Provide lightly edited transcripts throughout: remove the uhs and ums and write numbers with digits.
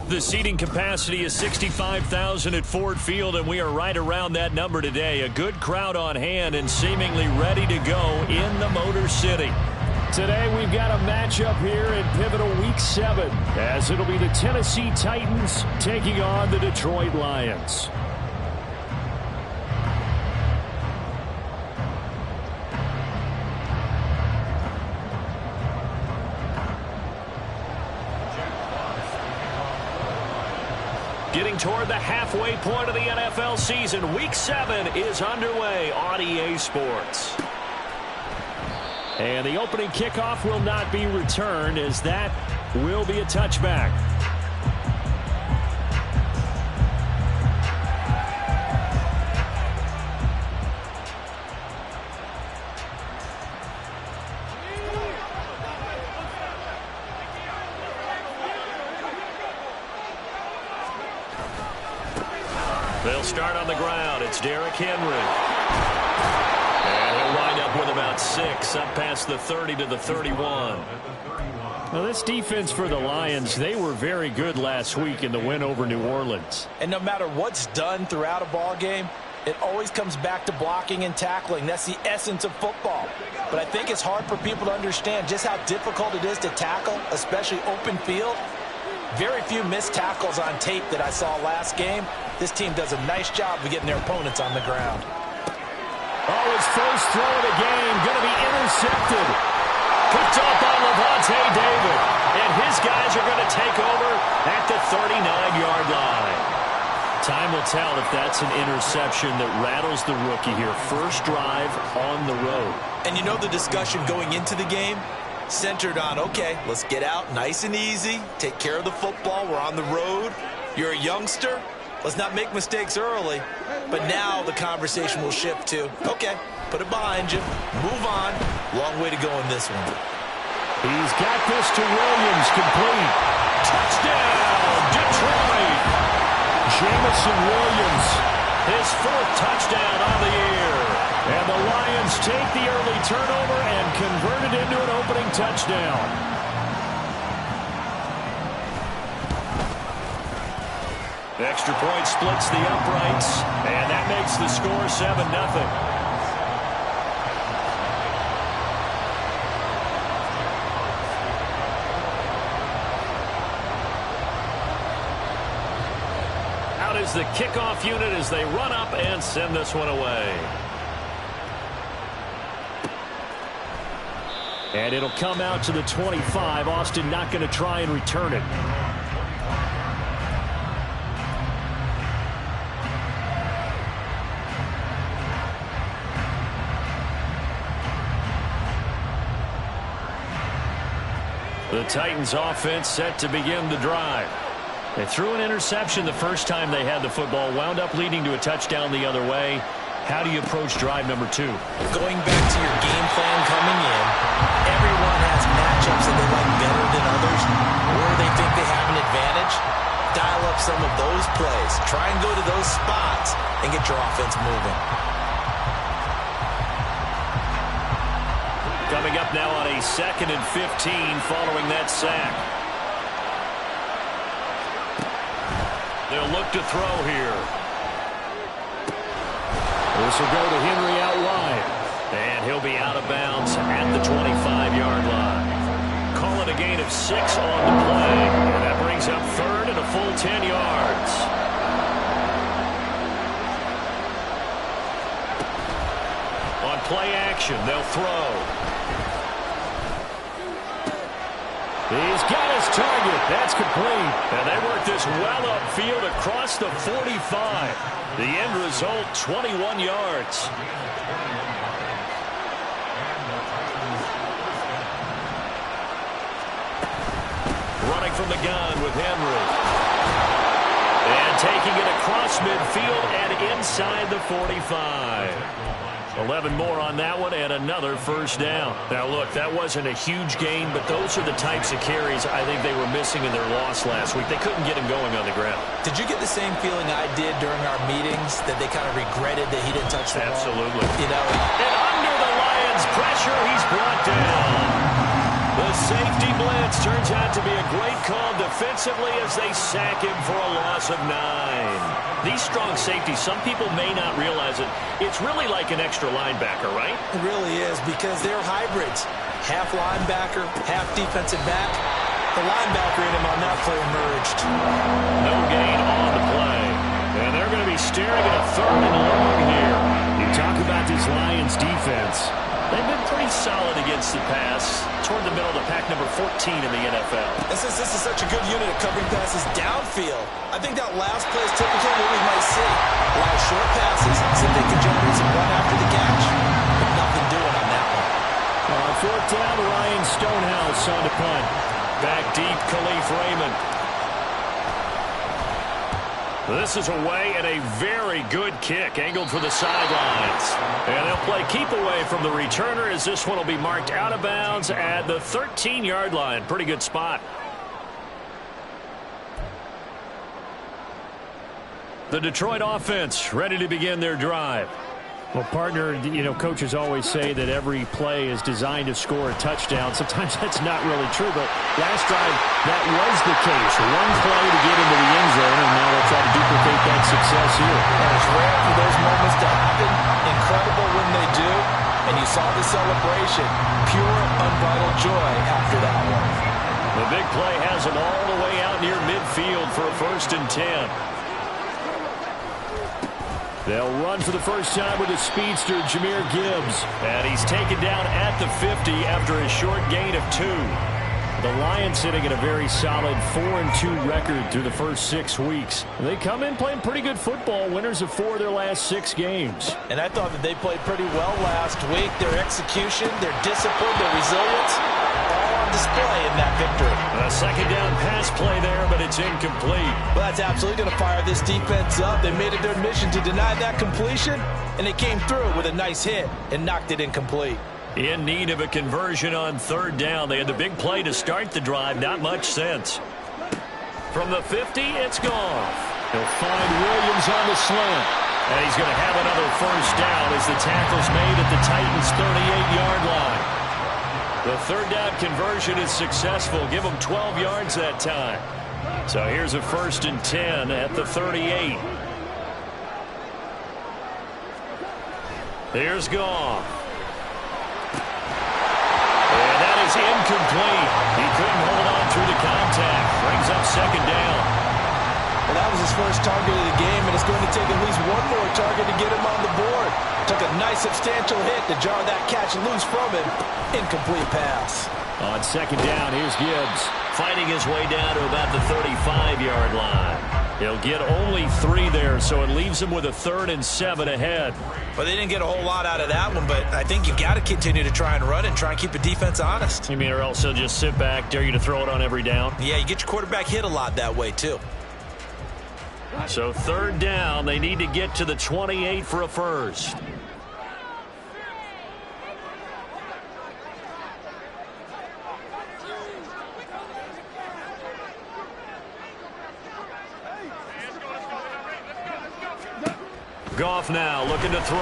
The seating capacity is 65,000 at Ford Field, and we are right around that number today. A good crowd on hand and seemingly ready to go in the Motor City. Today we've got a matchup here in pivotal Week 7, as it'll be the Tennessee Titans taking on the Detroit Lions. Getting toward the halfway point of the NFL season, Week 7 is underway on EA Sports. And the opening kickoff will not be returned, as that will be a touchback. They'll start on the ground. It's Derrick Henry. And he'll wind up with about 6, up past the 30 to the 31. Well, this defense for the Lions, they were very good last week in the win over New Orleans. And no matter what's done throughout a ball game, it always comes back to blocking and tackling. That's the essence of football. But I think it's hard for people to understand just how difficult it is to tackle, especially open field. Very few missed tackles on tape that I saw last game. This team does a nice job of getting their opponents on the ground. Oh, his first throw of the game going to be intercepted. Picked up by Levante David. And his guys are going to take over at the 39-yard line. Time will tell if that's an interception that rattles the rookie here. First drive on the road. And you know the discussion going into the game? Centered on, okay, let's get out nice and easy, take care of the football, we're on the road, you're a youngster, let's not make mistakes early. But now the conversation will shift to, okay, put it behind you, move on, long way to go in this one. He's got this to Williams, complete. Touchdown, Detroit! Jamison Williams, his 4th touchdown on the year. And the Lions take the early turnover and convert it into an opening touchdown. Extra point splits the uprights, and that makes the score 7-0. Out is the kickoff unit as they run up and send this one away. And it'll come out to the 25. Austin not going to try and return it. The Titans offense set to begin the drive. They threw an interception the first time they had the football, wound up leading to a touchdown the other way. How do you approach drive number 2? Going back to your game plan coming in, everyone has matchups that they like better than others, or they think they have an advantage. Dial up some of those plays. Try and go to those spots and get your offense moving. Coming up now on a 2nd and 15 following that sack. They'll look to throw here. This will go to Henry out wide. And he'll be out of bounds at the 25-yard line. Call it a gain of 6 on the play. And that brings up 3rd and a full 10 yards. On play action, they'll throw. He's got his target. That's complete. And they work this well upfield across the 45. The end result, 21 yards. Running from the gun with Henry. And taking it across midfield and inside the 45. 11 more on that one and another first down. Now, look, that wasn't a huge gain, but those are the types of carries I think they were missing in their loss last week. They couldn't get him going on the ground. Did you get the same feeling I did during our meetings, that they kind of regretted that he didn't touch the ball? Absolutely. You know, and under the Lions' pressure, he's brought down. The safety blitz turns out to be a great call defensively as they sack him for a loss of 9. These strong safeties, some people may not realize it. It's really like an extra linebacker, right? It really is, because they're hybrids. Half linebacker, half defensive back. The linebacker in him on that play emerged. No gain on the play. And they're going to be staring at a 3rd and long here. You talk about this Lions defense. They've been pretty solid against the pass. Toward the middle of the pack, number 14 in the NFL. This is such a good unit of covering passes downfield. I think that last play is typically what we might see. A lot of short passes, so they can generate some run after the catch. But nothing doing on that one. On 4th down, Ryan Stonehouse on the punt. Back deep, Khalif Raymond. This is away and a very good kick, angled for the sidelines. And they'll play keep away from the returner as this one will be marked out of bounds at the 13-yard line. Pretty good spot. The Detroit offense ready to begin their drive. Well, partner, coaches always say that every play is designed to score a touchdown. Sometimes that's not really true, but last drive, that was the case. One play to get into the end zone, and now they'll try to duplicate that success here. And it's rare for those moments to happen. Incredible when they do. And you saw the celebration. Pure, unbridled joy after that one. The big play has them all the way out near midfield for a 1st and 10. They'll run for the first time with the speedster, Jahmyr Gibbs. And he's taken down at the 50 after a short gain of 2. The Lions sitting at a very solid 4-2 record through the first 6 weeks. They come in playing pretty good football, winners of 4 of their last 6 games. And I thought that they played pretty well last week. Their execution, their discipline, their resilience, all on display in that victory. A 2nd down pass play there, but it's incomplete. Well, that's absolutely going to fire this defense up. They made it their mission to deny that completion, and they came through with a nice hit and knocked it incomplete. In need of a conversion on 3rd down. They had the big play to start the drive. Not much sense. From the 50, it's gone. He'll find Williams on the slant. And he's going to have another 1st down as the tackle's made at the Titans' 38-yard line. The 3rd down conversion is successful. Give them 12 yards that time. So here's a 1st and 10 at the 38. Here's Goff. And that is incomplete. He couldn't hold on through the contact. Brings up 2nd down. Well, that was his first target of the game, and it's going to take at least one more target to get him on the board. Took a nice substantial hit to jar that catch loose from him. Incomplete pass. On 2nd down, here's Gibbs. Fighting his way down to about the 35-yard line. He'll get only 3 there, so it leaves him with a 3rd and 7 ahead. Well, they didn't get a whole lot out of that one, but I think you've got to continue to try and run and try and keep the defense honest. You mean, or else he'll just sit back, dare you to throw it on every down? Yeah, you get your quarterback hit a lot that way, too. So 3rd down, they need to get to the 28 for a 1st. Goff now looking to throw.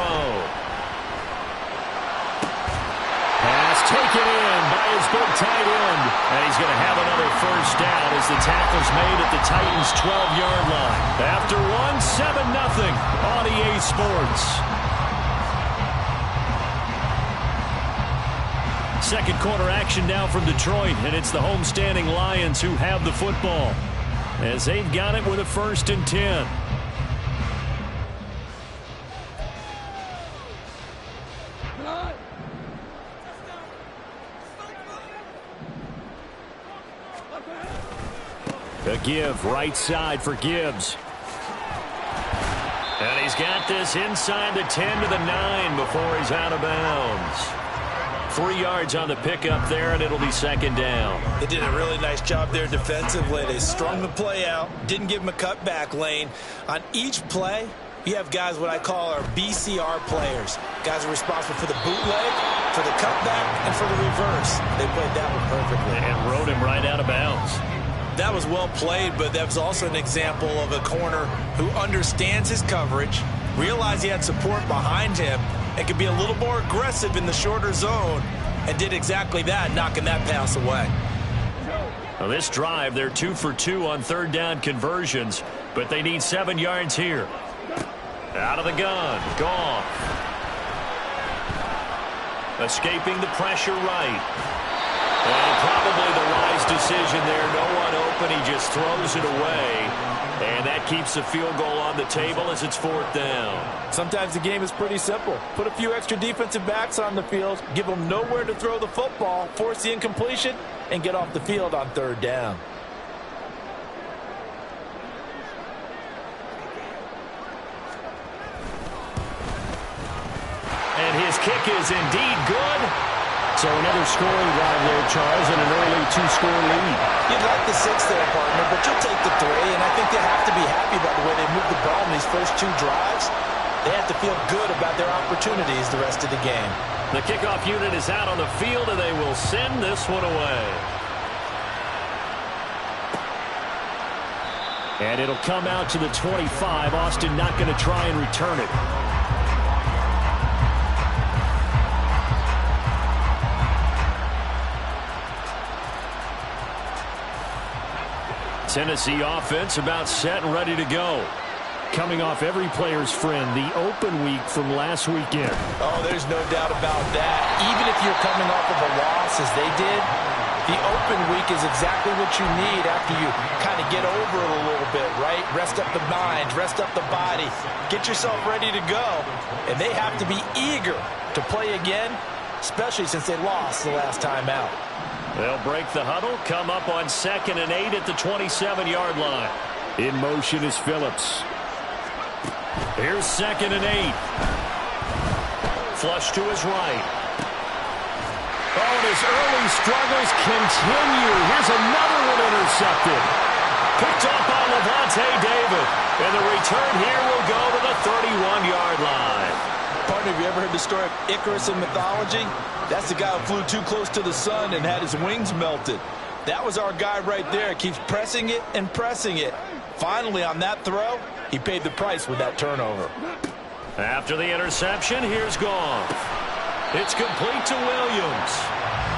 Pass taken in by his big tight end. And he's going to have another 1st down as the tackle's made at the Titans' 12-yard line. After 7-0 on EA Sports. 2nd quarter action now from Detroit, and it's the homestanding Lions who have the football as they've got it with a 1st and 10. A give, right side for Gibbs. And he's got this inside the 10 to the 9 before he's out of bounds. 3 yards on the pickup there, and it'll be 2nd down. They did a really nice job there defensively. They strung the play out, didn't give him a cutback lane. On each play, you have guys what I call our BCR players. Guys are responsible for the bootleg, for the cutback, and for the reverse. They played that one perfectly. And rode him right out of bounds. That was well played, but that was also an example of a corner who understands his coverage, realized he had support behind him, and could be a little more aggressive in the shorter zone, and did exactly that, knocking that pass away. Well, this drive, they're 2 for 2 on third down conversions, but they need 7 yards here. Out of the gun, Goff. Escaping the pressure right. And probably the wise decision there. No one open. He just throws it away. And that keeps the field goal on the table as it's 4th down. Sometimes the game is pretty simple. Put a few extra defensive backs on the field, give them nowhere to throw the football, force the incompletion, and get off the field on third down. And his kick is indeed good. So another scoring drive there, Charles, and an early 2-score lead. You'd like the 6 there, partner, but you'll take the 3, and I think they have to be happy by the way they moved the ball in these first 2 drives. They have to feel good about their opportunities the rest of the game. The kickoff unit is out on the field, and they will send this one away. And it'll come out to the 25. Austin not going to try and return it. Tennessee offense about set and ready to go. Coming off every player's friend, the open week from last weekend. Oh, there's no doubt about that. Even if you're coming off of a loss as they did, the open week is exactly what you need after you kind of get over it a little bit, right? Rest up the mind, rest up the body, get yourself ready to go. And they have to be eager to play again, especially since they lost the last time out. They'll break the huddle, come up on 2nd and 8 at the 27-yard line. In motion is Phillips. Here's 2nd and 8. Flush to his right. Oh, and his early struggles continue. Here's another one intercepted. Picked off by Levante David. And the return here will go to the 31-yard line. Partner, have you ever heard the story of Icarus in mythology? That's the guy who flew too close to the sun and had his wings melted. That was our guy right there. Keeps pressing it and pressing it. Finally, on that throw, he paid the price with that turnover. After the interception, here's Goff. It's complete to Williams.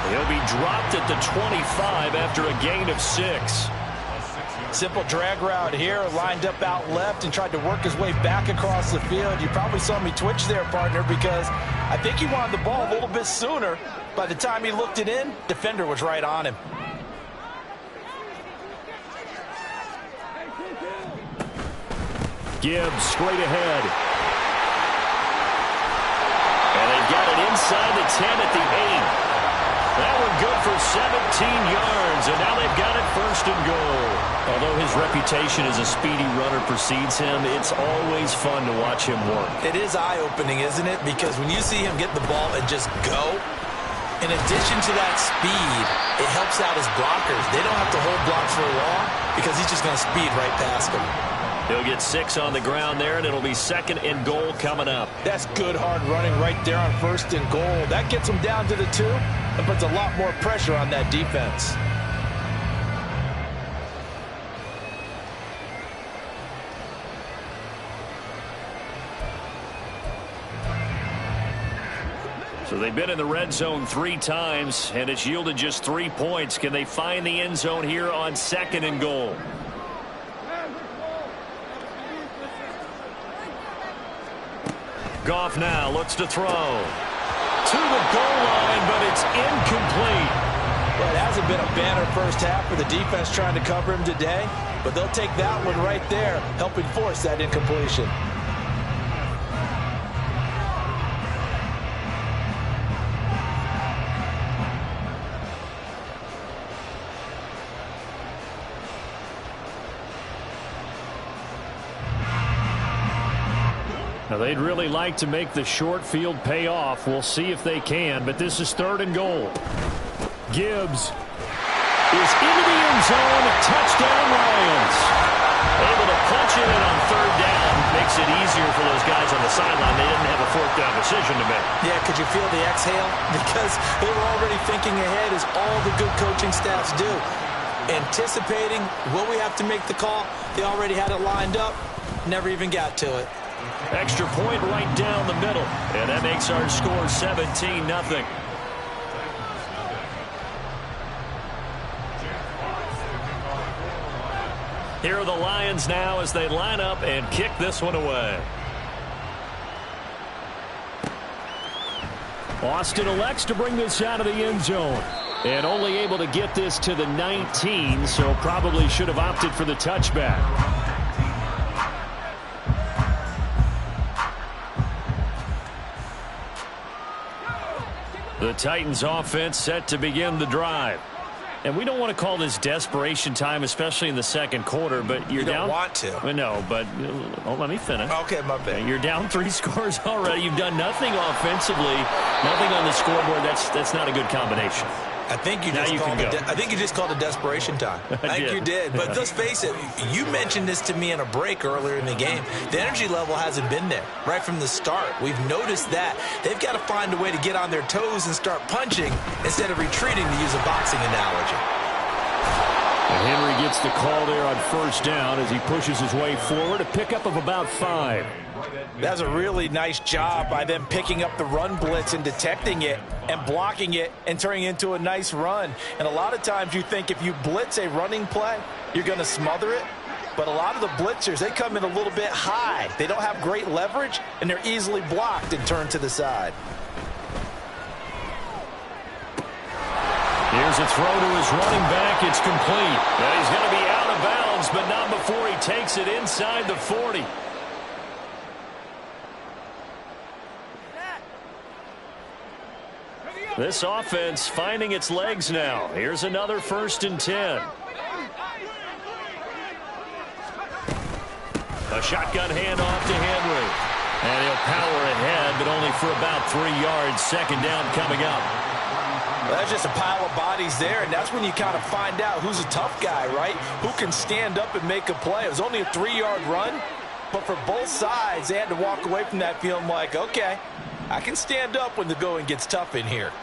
He'll be dropped at the 25 after a gain of 6. Simple drag route here, lined up out left and tried to work his way back across the field. You probably saw me twitch there, partner, because I think he wanted the ball a little bit sooner. By the time he looked it in, defender was right on him. Gibbs straight ahead. And they've got it inside the 10 at the 8. That one good for 17 yards, and now they've got it 1st and goal. Although his reputation as a speedy runner precedes him, it's always fun to watch him work. It is eye-opening, isn't it? Because when you see him get the ball and just go, in addition to that speed, it helps out his blockers. They don't have to hold blocks for long because he's just going to speed right past them. He'll get 6 on the ground there, and it'll be 2nd and goal coming up. That's good hard running right there on 1st and goal. That gets him down to the 2 and puts a lot more pressure on that defense. So they've been in the red zone 3 times, and it's yielded just 3 points. Can they find the end zone here on 2nd and goal? Goff now looks to throw. To the goal line, but it's incomplete. Well, it hasn't been a banner first half for the defense trying to cover him today, but they'll take that one right there, helping force that incompletion. Now, they'd really like to make the short field pay off. We'll see if they can, but this is 3rd and goal. Gibbs is into the end zone. Touchdown, Lions. Able to punch it in on 3rd down. Makes it easier for those guys on the sideline. They didn't have a 4th down decision to make. Yeah, could you feel the exhale? Because they were already thinking ahead, as all the good coaching staffs do. Anticipating, will we have to make the call? They already had it lined up. Never even got to it. Extra point right down the middle. And that makes our score 17-0. Here are the Lions now as they line up and kick this one away. Austin elects to bring this out of the end zone. And only able to get this to the 19, so probably should have opted for the touchback. The Titans offense set to begin the drive. And we don't want to call this desperation time, especially in the second quarter, but you're down. You don't want to. No, but let me finish. Okay, my bad. You're down 3 scores already. You've done nothing offensively, nothing on the scoreboard. That's not a good combination. I think you just called it desperation time. I think you did. But let's face it, you mentioned this to me in a break earlier in the game. The energy level hasn't been there right from the start. We've noticed that. They've got to find a way to get on their toes and start punching instead of retreating, to use a boxing analogy. And Henry gets the call there on first down as he pushes his way forward, a pickup of about 5. That's a really nice job by them picking up the run blitz and detecting it and blocking it and turning it into a nice run. And a lot of times you think if you blitz a running play, you're going to smother it. But a lot of the blitzers, they come in a little bit high. They don't have great leverage, and they're easily blocked and turned to the side. Here's a throw to his running back. It's complete. And he's going to be out of bounds, but not before he takes it inside the 40. This offense finding its legs now. Here's another 1st and 10. A shotgun handoff to Henry. And he'll power ahead, but only for about 3 yards. Second down coming up. Well, that's just a pile of bodies there, and that's when you kind of find out who's a tough guy, right? Who can stand up and make a play. It was only a 3-yard run, but for both sides, they had to walk away from that feeling like, okay, I can stand up when the going gets tough in here.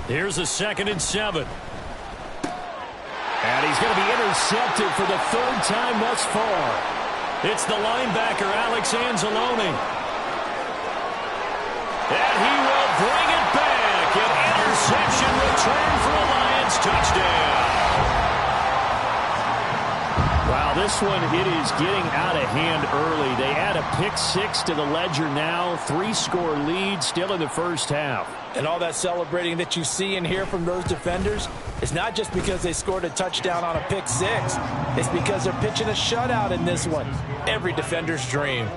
Here's a 2nd and 7. And he's going to be intercepted for the 3rd time thus far. It's the linebacker, Alex Anzalone. And he will bring it back. An interception return for a Lions touchdown. Wow, this one, it is getting out of hand early. They add a pick-6 to the ledger now. 3-score lead still in the first half. And all that celebrating that you see and hear from those defenders, it's not just because they scored a touchdown on a pick-6. It's because they're pitching a shutout in this one. Every defender's dream.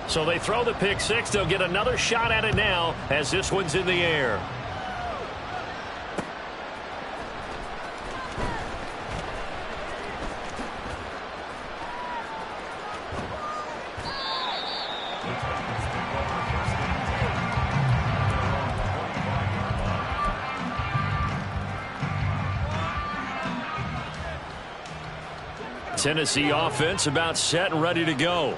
So they throw the pick-6. They'll get another shot at it now as this one's in the air. Tennessee offense about set and ready to go.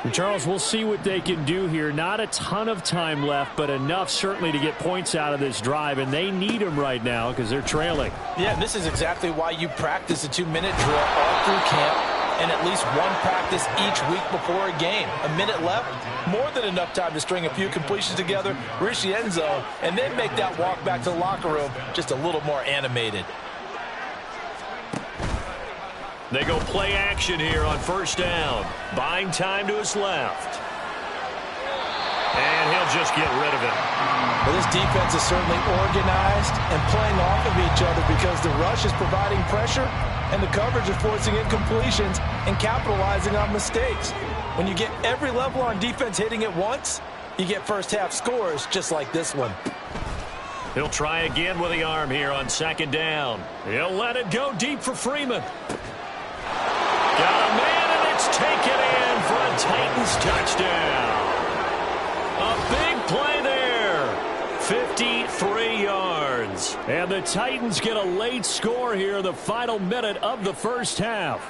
And Charles, we'll see what they can do here. Not a ton of time left, but enough certainly to get points out of this drive, and they need them right now because they're trailing. Yeah, and this is exactly why you practice a 2-minute drill all through camp and at least one practice each week before a game. A minute left, more than enough time to string a few completions together, reach the end zone, and then make that walk back to the locker room just a little more animated. They go play action here on first down. Buying time to his left. And he'll just get rid of it. Well, this defense is certainly organized and playing off of each other because the rush is providing pressure and the coverage is forcing incompletions and capitalizing on mistakes. When you get every level on defense hitting at once, you get first half scores just like this one. He'll try again with the arm here on second down. He'll let it go deep for Freeman. Got a man, and it's taken in for a Titans touchdown. A big play there. 53 yards. And the Titans get a late score here in the final minute of the first half.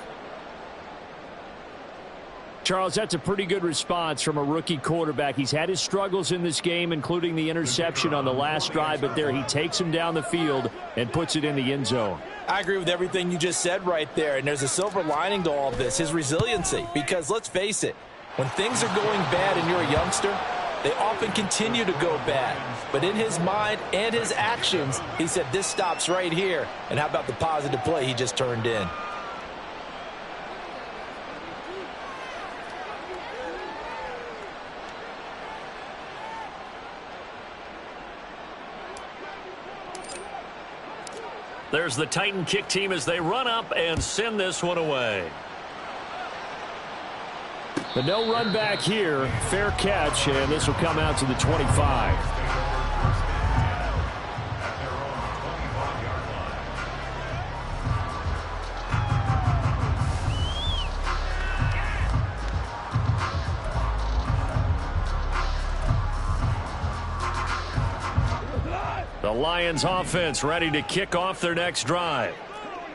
Charles, that's a pretty good response from a rookie quarterback. He's had his struggles in this game, including the interception on the last drive, but there he takes him down the field and puts it in the end zone. I agree with everything you just said right there, and there's a silver lining to all of this, his resiliency, because let's face it, When things are going bad and you're a youngster, they often continue to go bad. But in his mind and his actions, he said, this stops right here. And how about the positive play he just turned in? There's the Titan kick team as they run up and send this one away. But no run back here. Fair catch, and this will come out to the 25. The Lions offense ready to kick off their next drive.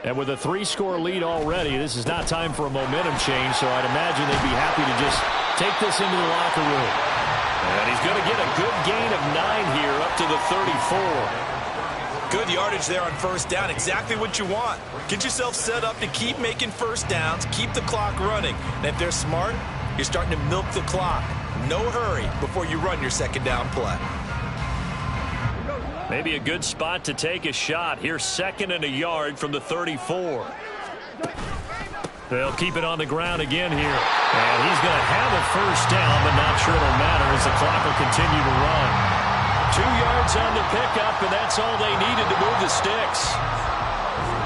And with a 3-score lead already, this is not time for a momentum change, so I'd imagine they'd be happy to just take this into the locker room. And he's going to get a good gain of 9 here up to the 34. Good yardage there on first down. Exactly what you want. Get yourself set up to keep making first downs, keep the clock running. And if they're smart, you're starting to milk the clock. No hurry before you run your second down play. Maybe a good spot to take a shot. Here's 2nd and a yard from the 34. They'll keep it on the ground again here. And he's going to have a first down, but not sure it'll matter as the clock will continue to run. 2 yards on the pickup, and that's all they needed to move the sticks.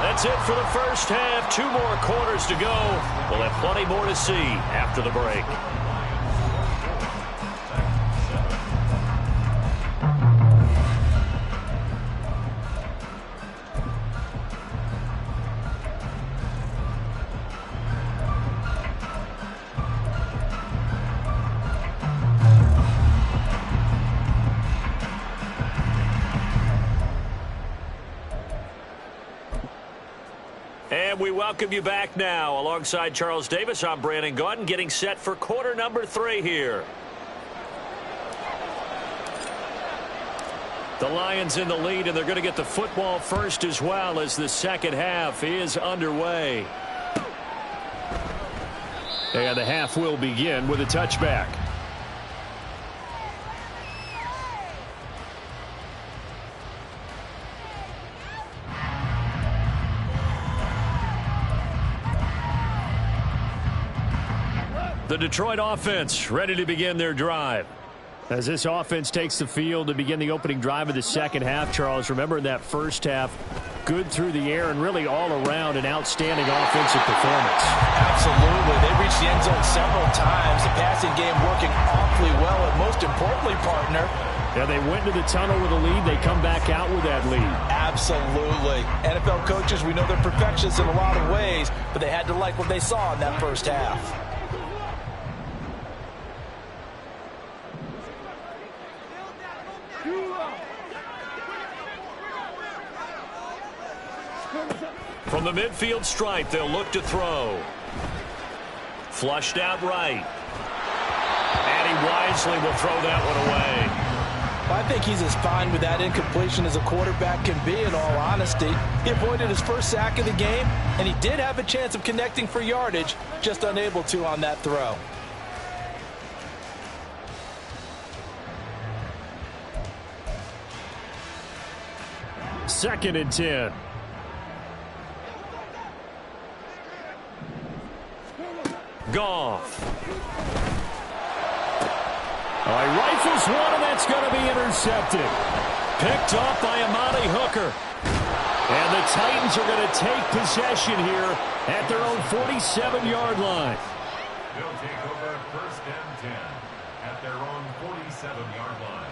That's it for the first half. 2 more quarters to go. We'll have plenty more to see after the break. And we welcome you back now. Alongside Charles Davis, I'm Brandon Gaudin, getting set for quarter number 3 here. The Lions in the lead, and they're going to get the football first as well as the second half is underway. And the half will begin with a touchback. The Detroit offense ready to begin their drive. As this offense takes the field to begin the opening drive of the second half, Charles, remember in that first half, good through the air and really all around an outstanding offensive performance. Absolutely. They reached the end zone several times. The passing game working awfully well, and most importantly, partner, yeah, they went into the tunnel with a lead. They come back out with that lead. Absolutely. NFL coaches, we know they're perfectionists in a lot of ways, but they had to like what they saw in that first half. From the midfield stripe, they'll look to throw. Flushed out right. And he wisely will throw that one away. I think he's as fine with that incompletion as a quarterback can be, in all honesty. He avoided his first sack of the game, and he did have a chance of connecting for yardage, just unable to on that throw. Second and 10. Goff. He rifles one, and that's going to be intercepted. Picked off by Amani Hooker. And the Titans are going to take possession here at their own 47-yard line. They'll take over first and 10 at their own 47-yard line.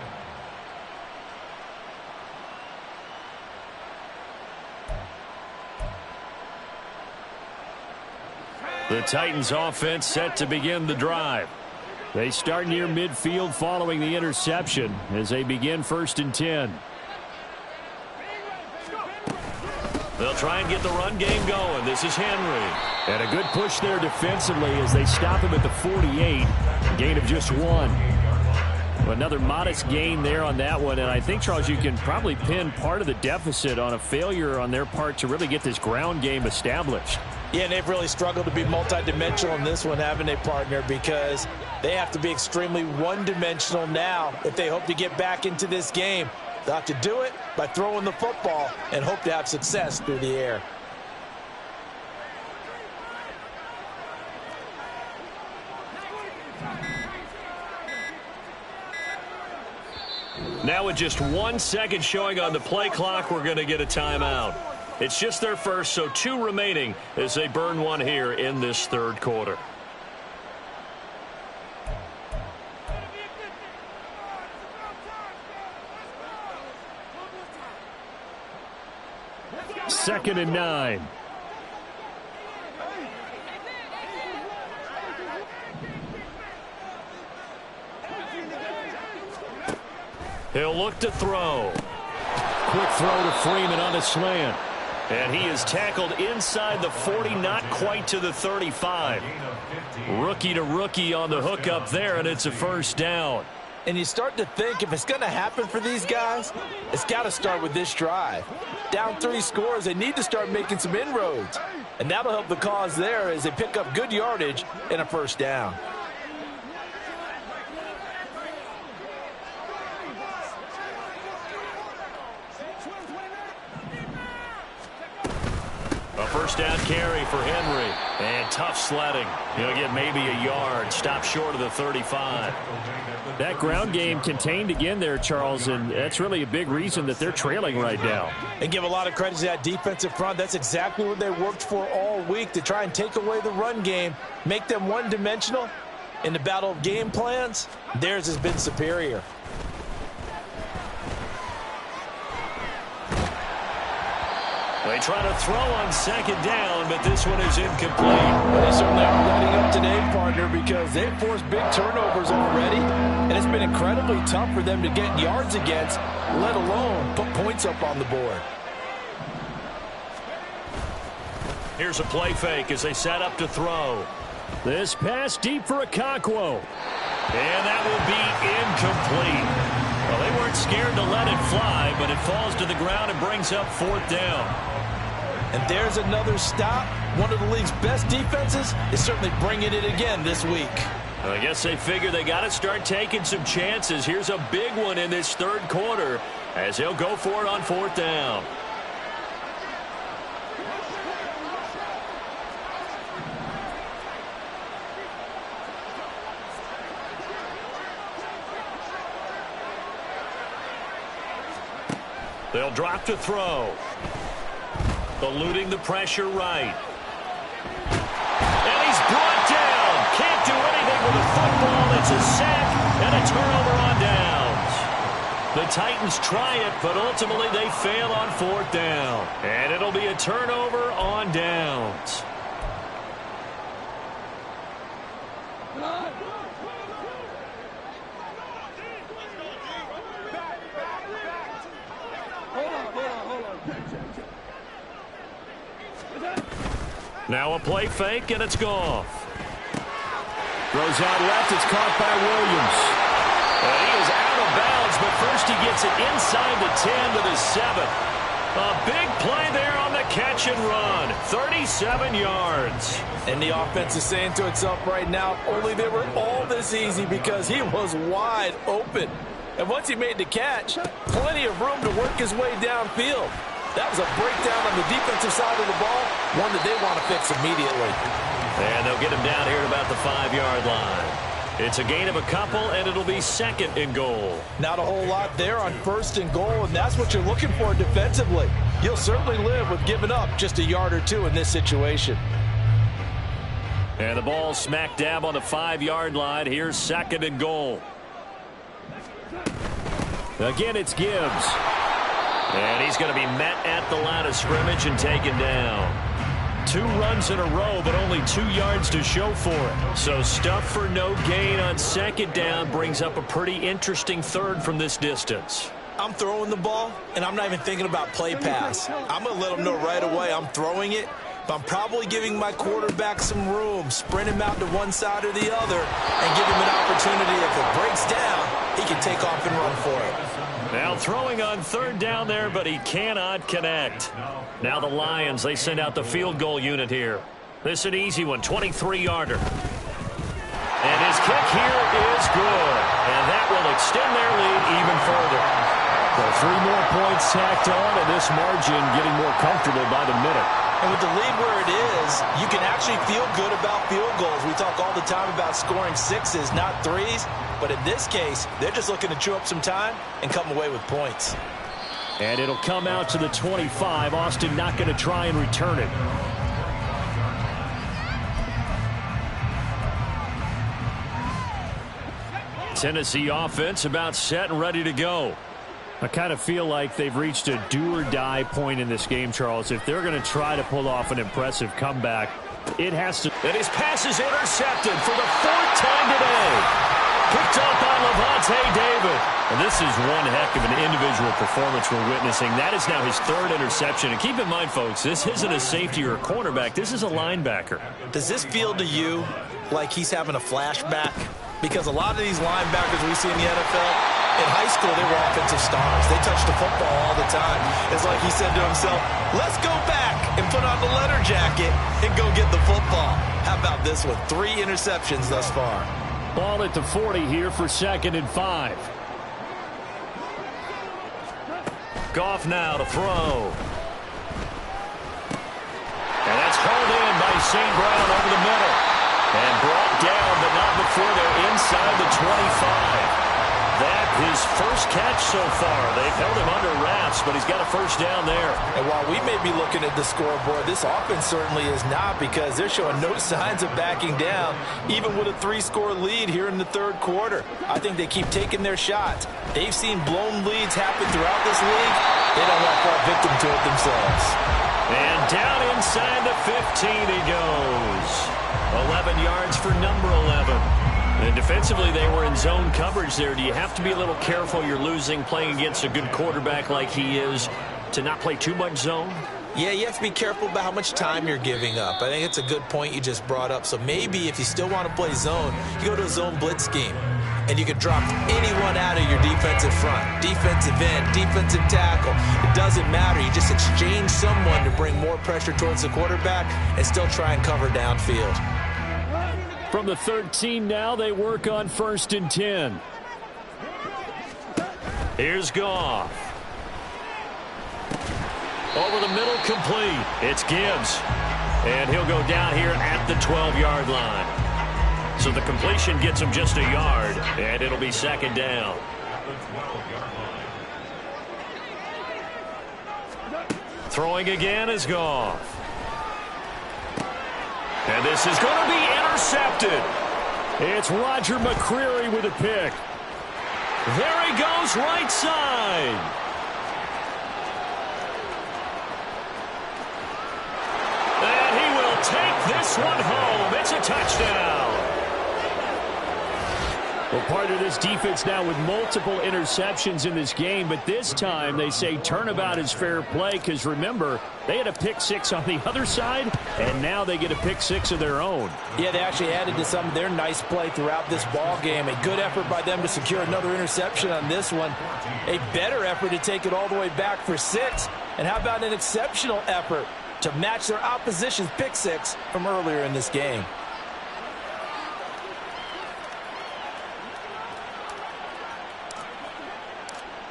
The Titans offense set to begin the drive. They start near midfield following the interception as they begin first and 10. They'll try and get the run game going. This is Henry. And a good push there defensively as they stop him at the 48. Gain of just 1. Another modest gain there on that one. And I think, Charles, you can probably pin part of the deficit on a failure on their part to really get this ground game established. Yeah, and they've really struggled to be multidimensional in this one, haven't they, partner? Because They have to be extremely one-dimensional now if they hope to get back into this game. They'll have to do it by throwing the football and hope to have success through the air. Now with just 1 second showing on the play clock, we're going to get a timeout. It's just their first, so 2 remaining as they burn one here in this third quarter. Second and 9. He'll look to throw. Quick throw to Freeman on the slant. And he is tackled inside the 40, not quite to the 35. Rookie to rookie on the hook up there, and it's a first down. And you start to think if it's going to happen for these guys, it's got to start with this drive. Down 3 scores, they need to start making some inroads. And that'll help the cause there as they pick up good yardage and a first down. A first down carry for Henry. And tough sledding. He'll get maybe a yard. Stop short of the 35. That ground game contained again there, Charles, and that's really a big reason that they're trailing right now. And give a lot of credit to that defensive front. That's exactly what they worked for all week, to try and take away the run game, make them one-dimensional. In the battle of game plans, theirs has been superior. They try to throw on second down, but this one is incomplete. They certainly are lighting up today, partner, because they've forced big turnovers already, and it's been incredibly tough for them to get yards against, let alone put points up on the board. Here's a play fake as they set up to throw. This pass deep for Okonkwo. And that will be incomplete. Well, they weren't scared to let it fly, but it falls to the ground and brings up fourth down. And there's another stop. One of the league's best defenses is certainly bringing it again this week. I guess they figure they got to start taking some chances. Here's a big one in this third quarter as they'll go for it on fourth down. They'll drop to throw. Eluding the pressure right. And he's brought down. Can't do anything with the football. It's a sack and a turnover on downs. The Titans try it, but ultimately they fail on fourth down. And it'll be a turnover on downs. Now a play fake, and it's Goff. Throws out left. It's caught by Williams. And he is out of bounds, but first he gets it inside the 10 to the 7. A big play there on the catch and run. 37 yards. And the offense is saying to itself right now, only they were all this easy because he was wide open. And once he made the catch, plenty of room to work his way downfield. That was a breakdown on the defensive side of the ball, one that they want to fix immediately. And they'll get him down here at about the 5-yard line. It's a gain of a couple, and it'll be second and goal. Not a whole lot there on first and goal, and that's what you're looking for defensively. You'll certainly live with giving up just a yard or two in this situation. And the ball smack dab on the 5-yard line. Here's second and goal. Again, it's Gibbs. And he's going to be met at the line of scrimmage and taken down. 2 runs in a row, but only 2 yards to show for it. So stuff for no gain on second down brings up a pretty interesting third from this distance. I'm throwing the ball, and I'm not even thinking about play pass. I'm going to let them know right away I'm throwing it, but I'm probably giving my quarterback some room, sprint him out to one side or the other, and give him an opportunity. If it breaks down, he can take off and run for it. Now throwing on third down there, but he cannot connect. Now the Lions, they send out the field goal unit here. This is an easy one, 23-yarder. And his kick here is good. And that will extend their lead even further. Well, 3 more points tacked on, and this margin getting more comfortable by the minute. And with the lead where it is, you can actually feel good about field goals. We talk all the time about scoring 6s, not 3s. But in this case, they're just looking to chew up some time and come away with points. And it'll come out to the 25. Austin not going to try and return it. Tennessee offense about set and ready to go. I kind of feel like they've reached a do-or-die point in this game, Charles. If they're going to try to pull off an impressive comeback, it has to. And his pass is intercepted for the 4th time today. Picked up by Levante David. And this is one heck of an individual performance we're witnessing. That is now his 3rd interception. And keep in mind, folks, this isn't a safety or a cornerback. This is a linebacker. Does this feel to you like he's having a flashback? Because a lot of these linebackers we see in the NFL, in high school, they were offensive stars. They touched the football all the time. It's like he said to himself, let's go back and put on the leather jacket and go get the football. How about this one? 3 interceptions thus far. Ball at the 40 here for 2nd and 5. Goff now to throw. And that's hauled in by St. Brown over the middle. And brought down, but not before they're inside the 25. That his first catch so far. They've held him under wraps, but he's got a first down there. And while we may be looking at the scoreboard, this offense certainly is not, because they're showing no signs of backing down, even with a 3-score lead here in the 3rd quarter. I think they keep taking their shots. They've seen blown leads happen throughout this league. They don't want to fall victim to it themselves. And down inside the 15 he goes. 11 yards for number 11. And defensively, they were in zone coverage there. Do you have to be a little careful? You're losing, playing against a good quarterback like he is, to not play too much zone? Yeah, you have to be careful about how much time you're giving up. I think it's a good point you just brought up. So maybe if you still want to play zone, you go to a zone blitz scheme. And you can drop anyone out of your defensive front. Defensive end, defensive tackle. It doesn't matter. You just exchange someone to bring more pressure towards the quarterback and still try and cover downfield. From the 13 now, they work on 1st and 10. Here's Goff. Over the middle, complete. It's Gibbs. And he'll go down here at the 12-yard line. So the completion gets him just a yard, and it'll be 2nd down. Throwing again is Goff. And this is going to be intercepted. It's Roger McCreary with a pick. There he goes, right side. And he will take this one home. It's a touchdown. Well, part of this defense now with multiple interceptions in this game, but this time they say turnabout is fair play, because remember, they had a pick 6 on the other side, and now they get a pick 6 of their own. Yeah, they actually added to some of their nice play throughout this ball game. A good effort by them to secure another interception on this one. A better effort to take it all the way back for 6. And how about an exceptional effort to match their opposition's pick 6 from earlier in this game?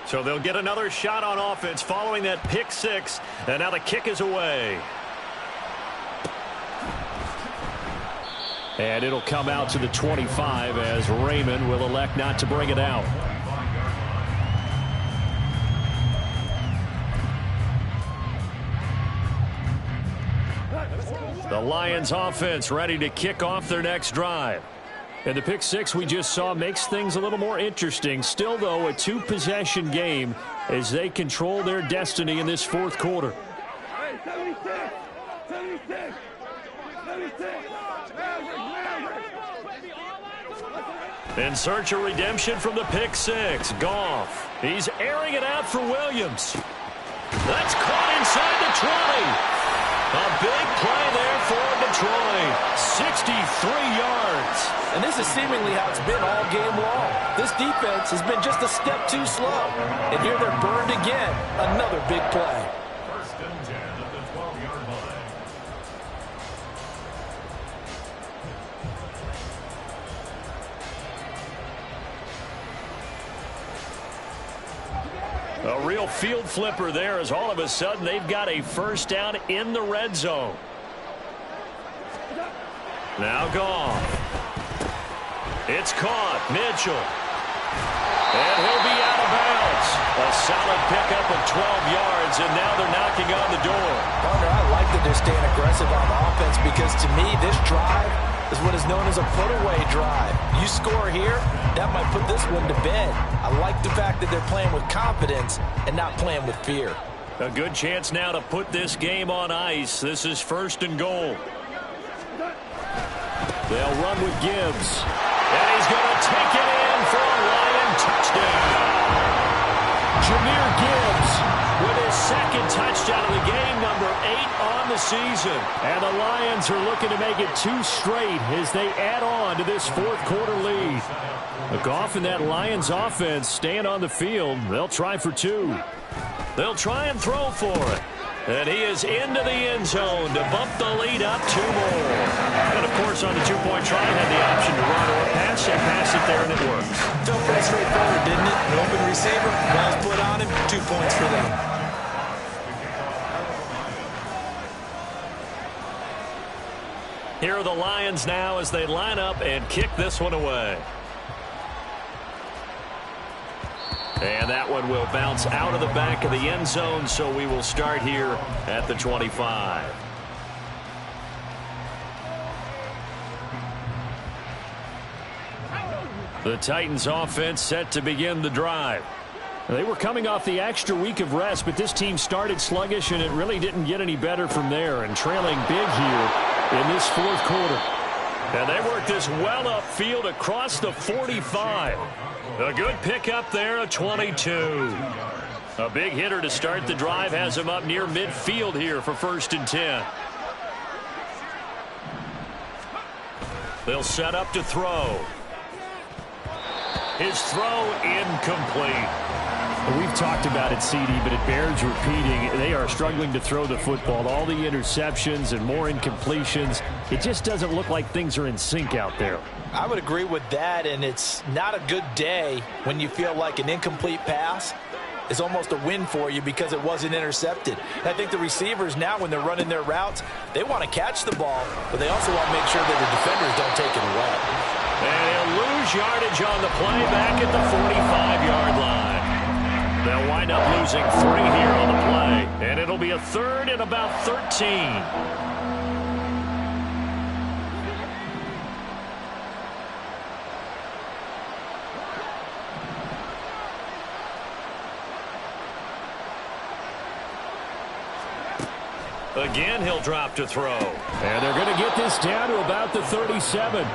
So they'll get another shot on offense following that pick 6. And now the kick is away. And it'll come out to the 25 as Raymond will elect not to bring it out. The Lions offense ready to kick off their next drive. And the pick 6 we just saw makes things a little more interesting. Still, though, a 2-possession game as they control their destiny in this 4th quarter. In search of redemption from the pick 6. Goff. He's airing it out for Williams. That's caught inside the 20. A big play there for Detroit. 63 yards. And this is seemingly how it's been all game long. This defense has been just a step too slow. And here they're burned again. Another big play. 1st and 10 at the 12-yard line. real field flipper there as all of a sudden they've got a first down in the red zone. Now gone. It's caught. Mitchell. And he'll be out of bounds. A solid pickup of 12 yards, and now they're knocking on the door. Partner, I like that they're staying aggressive on offense because to me this drive is what is known as a put-away drive. You score here, that might put this one to bed. I like the fact that they're playing with confidence and not playing with fear. A good chance now to put this game on ice. This is 1st and goal. They'll run with Gibbs. And he's going to take it in for a Lion touchdown. Jahmyr Gibbs with his 2nd touchdown of the game, number 8 on the season. And the Lions are looking to make it 2 straight as they add on to this 4th quarter lead. Goff and that Lions offense staying on the field. They'll try for 2. They'll try and throw for it. And he is into the end zone to bump the lead up 2 more. And, of course, on the 2-point try, had the option to run or pass. They pass it there, and it works. Felt pretty straightforward, didn't it? An open receiver, ball's put on him, 2 points for them. Here are the Lions now as they line up and kick this one away. And that one will bounce out of the back of the end zone, so we will start here at the 25. The Titans offense set to begin the drive. They were coming off the extra week of rest, but this team started sluggish, and it really didn't get any better from there, and trailing big here in this 4th quarter. And they work this well upfield across the 45. A good pickup there, a 22. A big hitter to start the drive has him up near midfield here for 1st and 10. They'll set up to throw. His throw incomplete. We've talked about it, CD, but it bears repeating. They are struggling to throw the football. All the interceptions and more incompletions. It just doesn't look like things are in sync out there. I would agree with that, and it's not a good day when you feel like an incomplete pass is almost a win for you because it wasn't intercepted. And I think the receivers now, when they're running their routes, they want to catch the ball, but they also want to make sure that the defenders don't take it away. And he'll lose yardage on the play back at the 45-yard line. They'll wind up losing 3 here on the play, and it'll be a 3rd and about 13. Again, he'll drop to throw. And they're going to get this down to about the 37.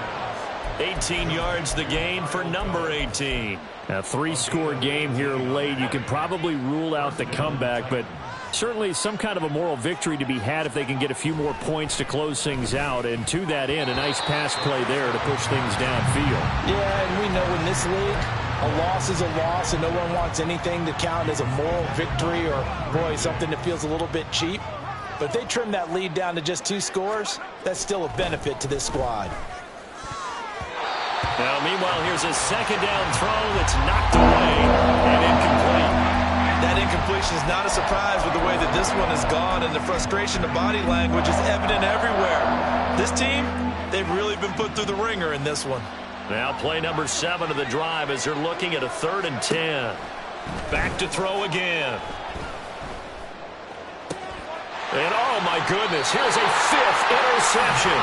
18 yards the gain for number 18. A 3-score game here late. You can probably rule out the comeback, but certainly some kind of a moral victory to be had if they can get a few more points to close things out. And to that end, a nice pass play there to push things downfield. Yeah, and we know in this league, a loss is a loss, and no one wants anything to count as a moral victory or, boy, something that feels a little bit cheap. But if they trim that lead down to just 2 scores, that's still a benefit to this squad. Now, meanwhile, here's a 2nd down throw that's knocked away and incomplete. That incompletion is not a surprise with the way that this one has gone, and the frustration, the body language is evident everywhere. This team, they've really been put through the ringer in this one. Now play number 7 of the drive as they're looking at a 3rd and 10. Back to throw again. And, oh, my goodness, here's a 5th interception.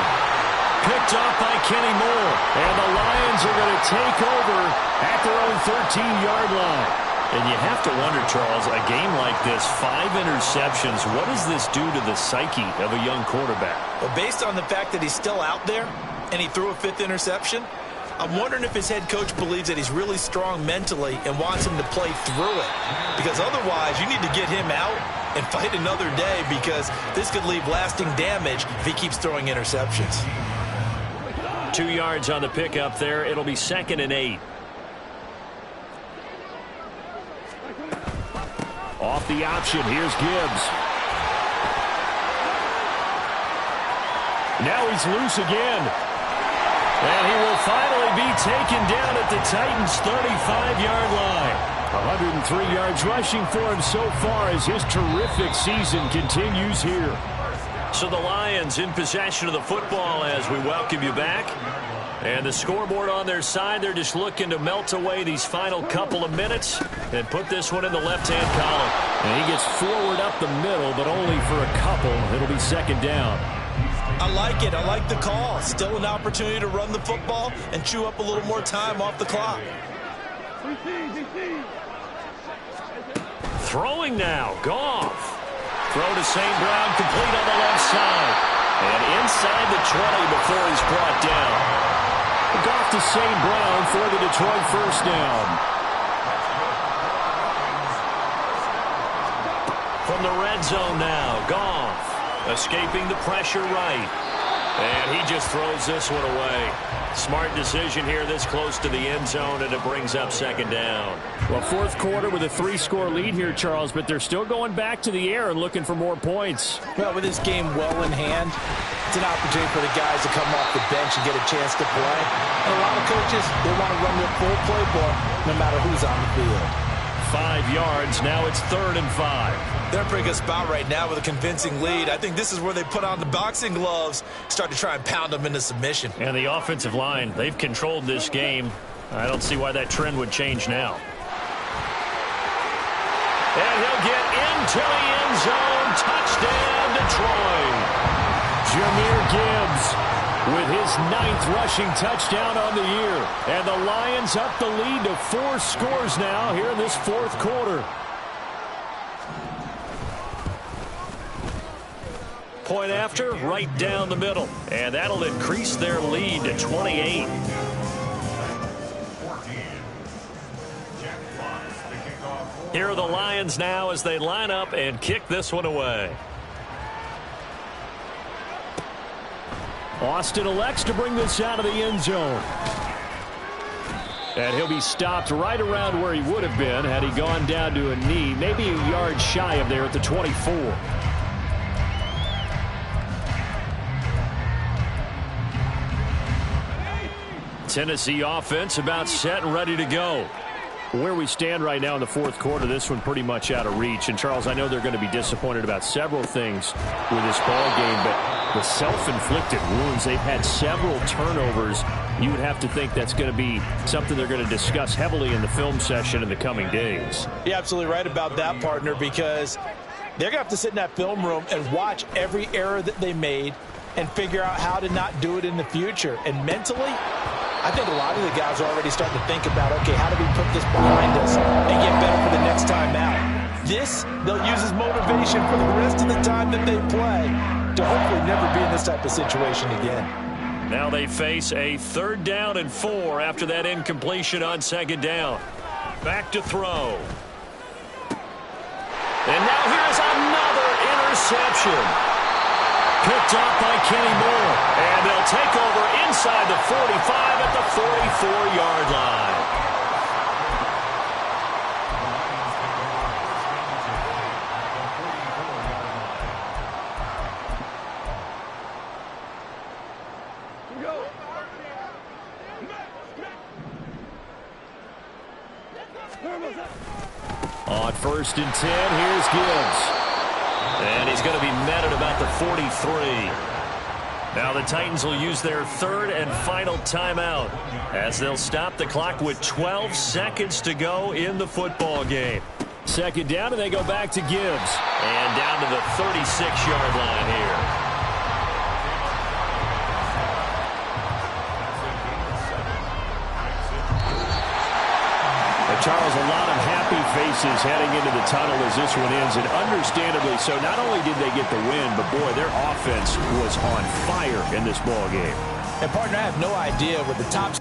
Picked off by Kenny Moore. And the Lions are going to take over at their own 13-yard line. And you have to wonder, Charles, a game like this, 5 interceptions, what does this do to the psyche of a young quarterback? Well, based on the fact that he's still out there and he threw a 5th interception, I'm wondering if his head coach believes that he's really strong mentally and wants him to play through it. Because otherwise, you need to get him out and fight another day, because this could leave lasting damage if he keeps throwing interceptions. 2 yards on the pickup there. It'll be 2nd and 8. Off the option, here's Gibbs. Now he's loose again. And he will finally be taken down at the Titans' 35-yard line. 103 yards rushing for him so far as his terrific season continues here. So the Lions in possession of the football as we welcome you back. And the scoreboard on their side, they're just looking to melt away these final couple of minutes and put this one in the left-hand column. And he gets forward up the middle, but only for a couple. It'll be second down. I like it. I like the call. Still an opportunity to run the football and chew up a little more time off the clock. Throwing now, Goff. Throw to St. Brown, complete on the left side. And inside the 20 before he's brought down. Goff to St. Brown for the Detroit first down. From the red zone now, Goff escaping the pressure right. And he just throws this one away. Smart decision here this close to the end zone, and it brings up second down. Well, fourth quarter with a 3-score lead here, Charles, but they're still going back to the air and looking for more points. Well, with this game well in hand, it's an opportunity for the guys to come off the bench and get a chance to play. And a lot of coaches, they want to run their full playbook no matter who's on the field. 5 yards. Now it's 3rd and 5. They're in a pretty good spot right now with a convincing lead. I think this is where they put on the boxing gloves, start to try and pound them into submission. And the offensive line, they've controlled this game. I don't see why that trend would change now. And he'll get into the end zone. Touchdown, Detroit. Jahmyr Gibbs with his 9th rushing touchdown on the year. And the Lions up the lead to 4 scores now here in this fourth quarter. Point after, right down the middle. And that'll increase their lead to 28. Here are the Lions now as they line up and kick this one away. Austin elects to bring this out of the end zone. And he'll be stopped right around where he would have been had he gone down to a knee, maybe a yard shy of there at the 24. Tennessee offense about set and ready to go. Where we stand right now in the fourth quarter, this one pretty much out of reach. And, Charles, I know they're going to be disappointed about several things with this ball game, but the self-inflicted wounds, they've had several turnovers. You would have to think that's going to be something they're going to discuss heavily in the film session in the coming days. You're absolutely right about that, partner, because they're going to have to sit in that film room and watch every error that they made and figure out how to not do it in the future. And mentally, I think a lot of the guys are already starting to think about, okay, how do we put this behind us and get better for the next time out? This, they'll use as motivation for the rest of the time that they play to hopefully never be in this type of situation again. Now they face a 3rd down and 4 after that incompletion on 2nd down. Back to throw. And now here's another interception. Picked up by Kenny Moore. And they'll take over inside the 45 at the 44-yard line. On 1st and 10, here's Gibbs. And he's going to be met at about the 43. Now the Titans will use their 3rd and final timeout as they'll stop the clock with 12 seconds to go in the football game. 2nd down, and they go back to Gibbs. And down to the 36-yard line here. Charles, a lot of happy faces heading into the tunnel as this one ends, and understandably so. Not only did they get the win, but boy, their offense was on fire in this ball game. And partner, I have no idea what the top